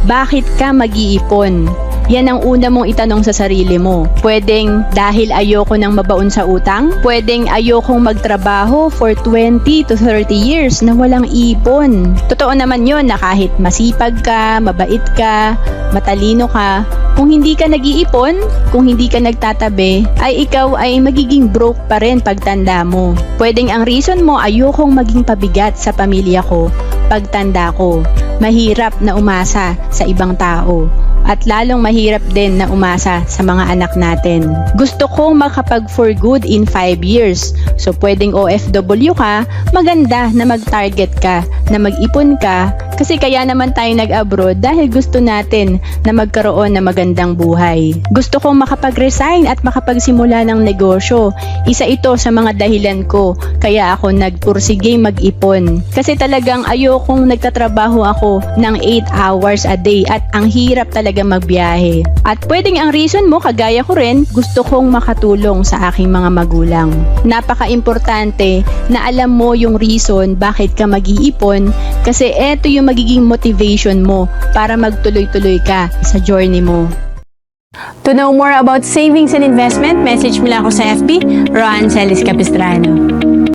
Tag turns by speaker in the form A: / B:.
A: Bakit ka mag-iipon? Yan ang una mong itanong sa sarili mo. Pwedeng dahil ayoko nang mabaon sa utang? Pwedeng ayokong magtrabaho for 20 to 30 years na walang ipon. Totoo naman yon na kahit masipag ka, mabait ka, matalino ka, kung hindi ka nag-iipon, kung hindi ka nagtatabi, ay ikaw ay magiging broke pa rin pagtanda mo. Pwedeng ang reason mo ayokong maging pabigat sa pamilya ko pagtanda ko. Mahirap na umasa sa ibang tao. At lalong mahirap din na umasa sa mga anak natin. Gusto kong makapag for good in 5 years. So pwedeng OFW ka, maganda na mag-target ka, na mag-ipon ka, kasi kaya naman tayo nag-abroad dahil gusto natin na magkaroon ng magandang buhay. Gusto kong makapag-resign at makapagsimula ng negosyo. Isa ito sa mga dahilan ko kaya ako nagpursige mag-ipon. Kasi talagang ayokong nagtatrabaho ako ng 8 hours a day at ang hirap talaga magbiyahe. At pwedeng ang reason mo, kagaya ko rin, gusto kong makatulong sa aking mga magulang. Napaka-importante na alam mo yung reason bakit ka mag-iipon kasi eto yung magiging motivation mo para magtuloy-tuloy ka sa journey mo.
B: To know more about savings and investment, message mo lang ako sa FB, Ron Celis Capistrano.